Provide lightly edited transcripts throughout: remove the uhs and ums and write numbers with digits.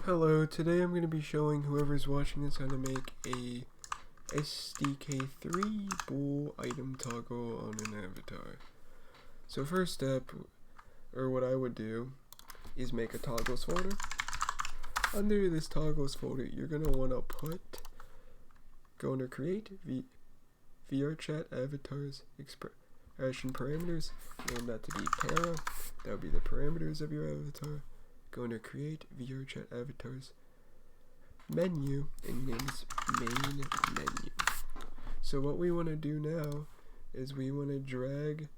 Hello, today I'm going to be showing whoever's watching this how to make a SDK3 Bool item toggle on an avatar. So first step, or what I would do, is make a toggles folder. Under this toggles folder, you're going to want to go under create, VRChat avatars, expression parameters, name that to be para, that would be the parameters of your avatar. Go under create VRChat avatars menu, and your name is main menu. So what we want to do now is we want to drag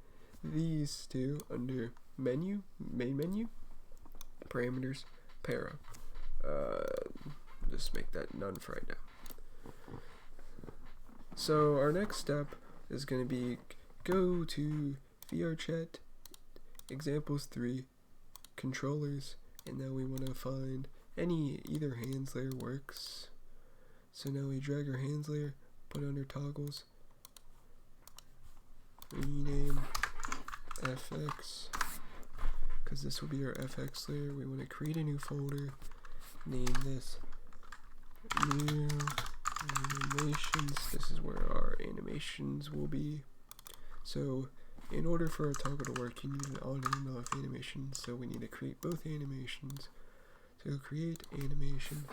these two under menu, main menu, parameters, para. Just make that none for right now. So our next step is going to be go to VRChat examples 3 controllers. And now we want to find either hands layer works. So now we drag our hands layer, put under toggles, rename FX, because this will be our FX layer. We want to create a new folder, name this new animations. This is where our animations will be. So in order for a toggle to work, you need an on and off animation, so we need to create both animations. So create animation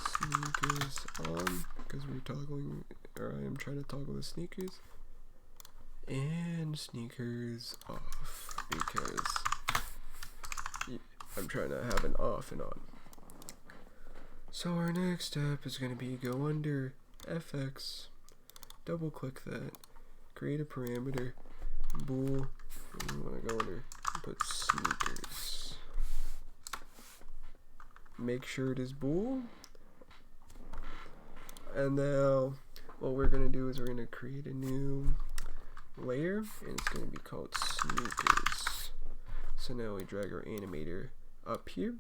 sneakers on, because we're toggling, or I am trying to toggle the sneakers, and sneakers off, because I'm trying to have an off and on. So our next step is going to be go under FX, double click that, create a parameter, Bool, and you want to go under and put sneakers. Make sure it is Bool. And now what we're going to do is we're going to create a new layer, and it's going to be called sneakers. So now we drag our animator up here,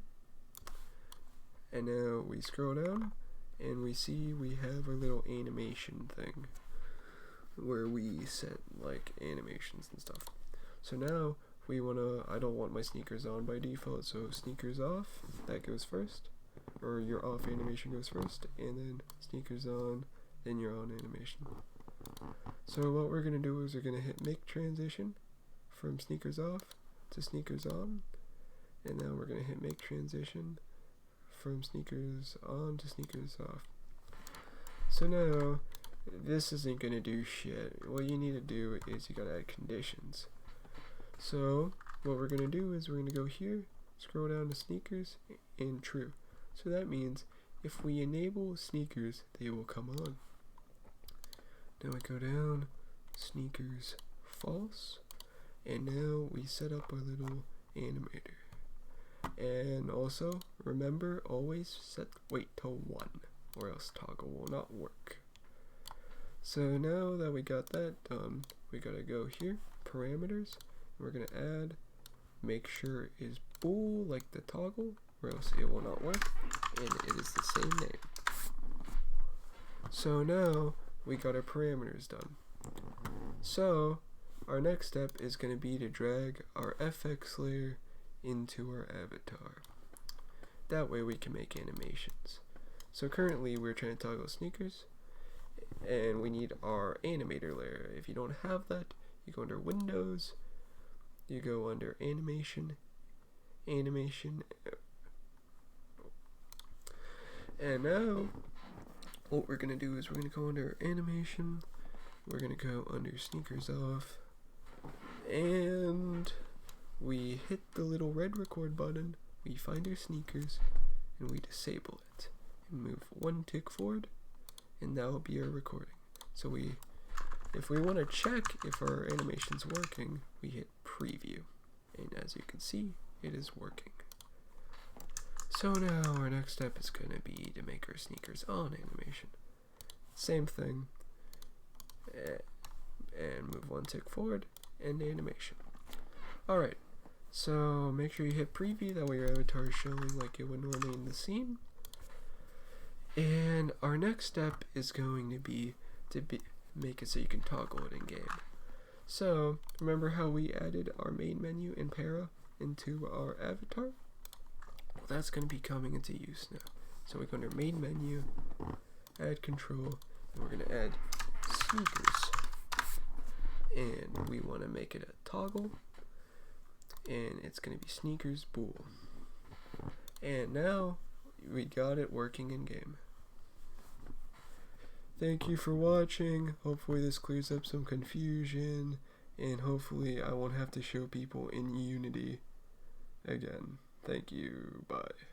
and now we scroll down and we see we have our little animation thing where we set like animations and stuff. So now we I don't want my sneakers on by default, so sneakers off, that goes first, or your off animation goes first, and then sneakers on, then your on animation. So what we're going to do is we're going to hit make transition from sneakers off to sneakers on, and now we're going to hit make transition from sneakers on to sneakers off. So now this isn't going to do shit. What you need to do is you got to add conditions. So what we're going to do is we're going to go here, scroll down to sneakers, and true. So that means if we enable sneakers, they will come on. Now we go down, sneakers false, and now we set up our little animator. And also remember, always wait till 1, or else toggle will not work. So now that we got that done, we gotta go here, parameters, and we're gonna add, make sure it is Bool like the toggle, or else it will not work, and it is the same name. So now we got our parameters done. So our next step is gonna be to drag our FX layer into our avatar. That way we can make animations. So currently we're trying to toggle sneakers, and we need our animator layer. If you don't have that, you go under Windows, you go under animation, and now what we're going to do is we're going to go under animation, we're going to go under sneakers off, and we hit the little red record button, we find our sneakers, and we disable it, and move 1 tick forward, and that will be our recording. So if we want to check if our animation's working, we hit preview, and as you can see, it is working. So now our next step is going to be to make our sneakers on animation. Same thing, and move 1 tick forward, and animation. Alright, so make sure you hit preview, that way your avatar is showing like it would normally in the scene. And our next step is going to be make it so you can toggle it in game. So remember how we added our main menu and para into our avatar? Well, that's going to be coming into use now. So we go under main menu, add control, and we're going to add sneakers. And we want to make it a toggle, and it's going to be sneakers bool. And now we got it working in game. Thank you for watching. Hopefully this clears up some confusion, and hopefully I won't have to show people in Unity again. Thank you. Bye.